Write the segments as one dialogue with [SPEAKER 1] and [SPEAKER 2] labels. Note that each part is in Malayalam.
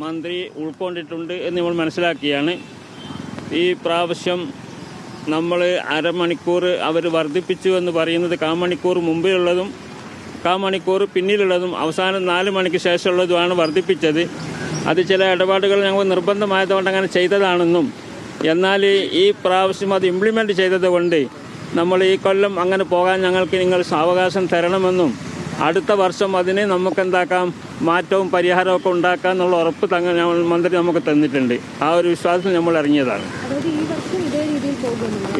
[SPEAKER 1] മന്ത്രി ഉൾക്കൊണ്ടിട്ടുണ്ട് എന്ന് നമ്മൾ മനസ്സിലാക്കിയാണ്. ഈ പ്രാവശ്യം നമ്മൾ അരമണിക്കൂർ അവർ വർദ്ധിപ്പിച്ചു എന്ന് പറയുന്നത് കാമണിക്കൂർ മുമ്പിലുള്ളതും കാമണിക്കൂർ പിന്നിലുള്ളതും അവസാനം 4 മണിക്ക് ശേഷമുള്ളതുമാണ് വർദ്ധിപ്പിച്ചത്. അത് ചില ഇടപാടുകൾ ഞങ്ങൾ നിർബന്ധമായതുകൊണ്ട് അങ്ങനെ ചെയ്തതാണെന്നും, എന്നാൽ ഈ പ്രാവശ്യം അത് ഇംപ്ലിമെൻ്റ് ചെയ്തത് കൊണ്ട് നമ്മൾ ഈ കൊല്ലം അങ്ങനെ പോകാൻ ഞങ്ങൾക്ക് നിങ്ങൾ സാവകാശം തരണമെന്നും അടുത്ത വർഷം അതിന് നമുക്കെന്താക്കാം മാറ്റവും പരിഹാരമൊക്കെ ഉണ്ടാക്കാം എന്നുള്ള ഉറപ്പ് മന്ത്രി നമുക്ക് തന്നിട്ടുണ്ട്. ആ ഒരു വിശ്വാസം നമ്മൾ ഇറങ്ങിയതാണ്.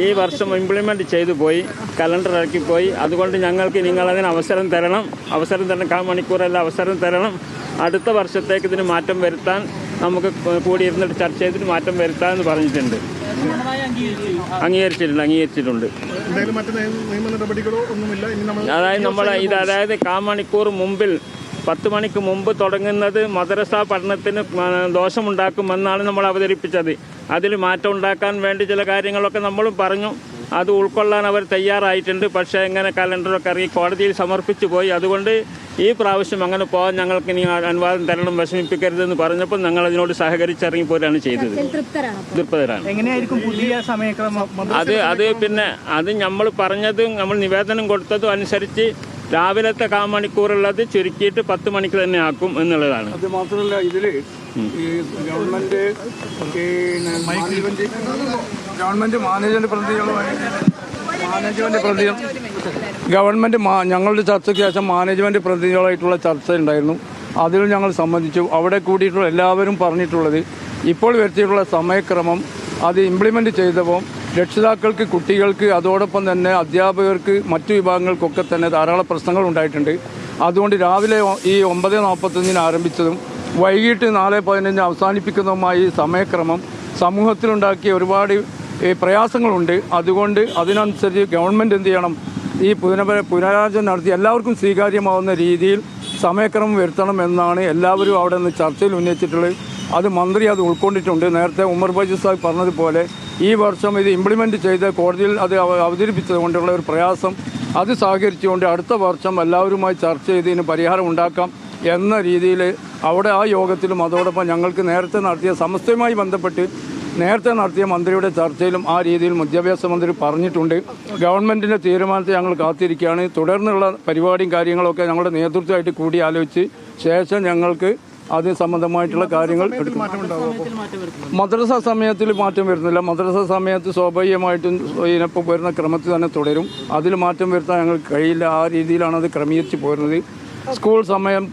[SPEAKER 1] ഈ വർഷം ഇംപ്ലിമെൻ്റ് ചെയ്തു പോയി, കലണ്ടർ ഇറക്കിപ്പോയി. അതുകൊണ്ട് ഞങ്ങൾക്ക് നിങ്ങളതിന് അവസരം തരണം, കാമണിക്കൂറല്ല അവസരം തരണം. അടുത്ത വർഷത്തേക്ക് ഇതിന് മാറ്റം വരുത്താൻ നമുക്ക് കൂടിയിരുന്നിട്ട് ചർച്ച ചെയ്തിട്ട് മാറ്റം വരുത്താമെന്ന് പറഞ്ഞിട്ടുണ്ട്. അംഗീകരിച്ചിട്ടുണ്ട്. അതായത് കാമണിക്കൂർ മുമ്പിൽ 10 മണിക്ക് മുമ്പ് തുടങ്ങുന്നത് മദ്രസ പഠനത്തിന് ദോഷമുണ്ടാക്കുമെന്നാണ് നമ്മൾ അവതരിപ്പിച്ചത്. അതിൽ മാറ്റം ഉണ്ടാക്കാൻ വേണ്ടി ചില കാര്യങ്ങളൊക്കെ നമ്മളും പറഞ്ഞു. അത് ഉൾക്കൊള്ളാൻ അവർ തയ്യാറായിട്ടുണ്ട്. പക്ഷേ എങ്ങനെ കലണ്ടറൊക്കെ ഇറങ്ങി കോടതിയിൽ സമർപ്പിച്ചു പോയി. അതുകൊണ്ട് ഈ പ്രാവശ്യം അങ്ങനെ പോകാൻ ഞങ്ങൾക്ക് ഇനി അനുവാദം തരണം, വിഷമിപ്പിക്കരുതെന്ന് പറഞ്ഞപ്പോൾ ഞങ്ങൾ അതിനോട് സഹകരിച്ചിറങ്ങിപ്പോരാണ് ചെയ്തത്. തൃപ്തരാണ്. അത് നമ്മൾ പറഞ്ഞതും നമ്മൾ നിവേദനം കൊടുത്തതും അനുസരിച്ച് രാവിലത്തെ കാമണിക്കൂറുള്ളത് ചുരുക്കിയിട്ട് 10 മണിക്ക് തന്നെ ആക്കും എന്നുള്ളതാണ്.
[SPEAKER 2] അത് മാത്രമല്ല, ഇതിൽ ഗവൺമെന്റ് ഞങ്ങളുടെ ചർച്ചയ്ക്ക് ശേഷം മാനേജ്മെന്റ് പ്രതിനിധികളായിട്ടുള്ള ചർച്ച ഉണ്ടായിരുന്നു. അതിൽ ഞങ്ങൾ സംബന്ധിച്ചു. അവിടെ കൂടിയിട്ടുള്ള എല്ലാവരും പറഞ്ഞിട്ടുള്ളത് ഇപ്പോൾ വരുത്തിയിട്ടുള്ള സമയക്രമം അത് ഇംപ്ലിമെന്റ് ചെയ്തപ്പോൾ രക്ഷിതാക്കൾക്ക്, കുട്ടികൾക്ക്, അതോടൊപ്പം തന്നെ അധ്യാപകർക്ക്, മറ്റു വിഭാഗങ്ങൾക്കൊക്കെ തന്നെ ധാരാളം പ്രശ്നങ്ങൾ ഉണ്ടായിട്ടുണ്ട്. അതുകൊണ്ട് രാവിലെ ഈ 9:45 ആരംഭിച്ചതും വൈകിട്ട് 4:15 അവസാനിപ്പിക്കുന്നതുമായി സമയക്രമം സമൂഹത്തിലുണ്ടാക്കിയ ഒരുപാട് പ്രയാസങ്ങളുണ്ട്. അതുകൊണ്ട് അതിനനുസരിച്ച് ഗവൺമെൻറ് എന്ത് ചെയ്യണം, ഈ പുനരാലോചന നടത്തി എല്ലാവർക്കും സ്വീകാര്യമാവുന്ന രീതിയിൽ സമയക്രമം വരുത്തണം എന്നാണ് എല്ലാവരും അവിടെ നിന്ന് ചർച്ചയിൽ ഉന്നയിച്ചിട്ടുള്ളത്. അത് മന്ത്രി അത് ഉൾക്കൊണ്ടിട്ടുണ്ട്. നേരത്തെ ഉമർ ബൈജു സാഹിബ് പറഞ്ഞതുപോലെ ഈ വർഷം ഇത് ഇംപ്ലിമെൻറ്റ് ചെയ്ത് കോടതിയിൽ അത് അവതരിപ്പിച്ചത് കൊണ്ടുള്ള ഒരു പ്രയാസം അത് സഹകരിച്ചുകൊണ്ട് അടുത്ത വർഷം എല്ലാവരുമായി ചർച്ച ചെയ്ത് ഇതിന് പരിഹാരം ഉണ്ടാക്കാം എന്ന രീതിയിൽ അവിടെ ആ യോഗത്തിലും അതോടൊപ്പം ഞങ്ങൾക്ക് നേരത്തെ നടത്തിയ സമസ്തയുമായി ബന്ധപ്പെട്ട് നേരത്തെ നടത്തിയ മന്ത്രിയുടെ ചർച്ചയിലും ആ രീതിയിൽ വിദ്യാഭ്യാസ മന്ത്രി പറഞ്ഞിട്ടുണ്ട്. ഗവൺമെൻറ്റിൻ്റെ തീരുമാനത്തെ ഞങ്ങൾ കാത്തിരിക്കുകയാണ്. തുടർന്നുള്ള പരിപാടിയും കാര്യങ്ങളൊക്കെ ഞങ്ങളുടെ നേതൃത്വമായിട്ട് കൂടി ആലോചിച്ച് ശേഷം ഞങ്ങൾക്ക് അത് സംബന്ധമായിട്ടുള്ള കാര്യങ്ങൾ എടുക്കും. മദ്രസ സമയത്തിൽ മാറ്റം വരുന്നില്ല. മദ്രസ സമയത്ത് സ്വാഭാവികമായിട്ടും ഇതിനൊപ്പം വരുന്ന ക്രമത്തിൽ തന്നെ തുടരും. അതിൽ മാറ്റം വരുത്താൻ ഞങ്ങൾക്ക് കഴിയില്ല. ആ രീതിയിലാണ് അത് ക്രമീകരിച്ച് പോരുന്നത്. സ്കൂൾ സമയം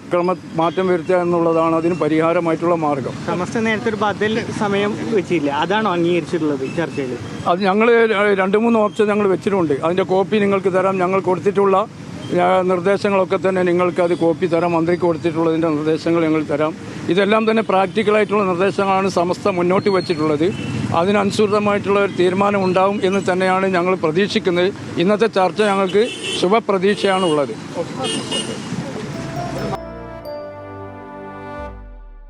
[SPEAKER 2] മാറ്റം വരുത്തുക എന്നുള്ളതാണ് അതിന് പരിഹാരമായിട്ടുള്ള മാർഗം.
[SPEAKER 3] സമസ്ത നേരത്തെ ഒരു ബദൽ സമയം വെച്ചില്ല, അതാണോ അംഗീകരിച്ചിട്ടുള്ളത് ചർച്ചയിൽ?
[SPEAKER 2] അത് ഞങ്ങൾ 2-3 ഓപ്ഷൻ ഞങ്ങൾ വെച്ചിട്ടുണ്ട്. അതിൻ്റെ കോപ്പി നിങ്ങൾക്ക് തരാം. ഞങ്ങൾ കൊടുത്തിട്ടുള്ള നിർദ്ദേശങ്ങളൊക്കെ തന്നെ നിങ്ങൾക്ക് അത് കോപ്പി തരാം. മന്ത്രിക്ക് കൊടുത്തിട്ടുള്ളതിൻ്റെ നിർദ്ദേശങ്ങൾ ഞങ്ങൾ തരാം. ഇതെല്ലാം തന്നെ പ്രാക്ടിക്കലായിട്ടുള്ള നിർദ്ദേശങ്ങളാണ് സമസ്ത മുന്നോട്ട് വെച്ചിട്ടുള്ളത്. അതിനനുസൃതമായിട്ടുള്ള ഒരു തീരുമാനം ഉണ്ടാവും എന്ന് തന്നെയാണ് ഞങ്ങൾ പ്രതീക്ഷിക്കുന്നത്. ഇന്നത്തെ ചർച്ച ഞങ്ങൾക്ക് ശുഭപ്രതീക്ഷയാണ് ഉള്ളത്.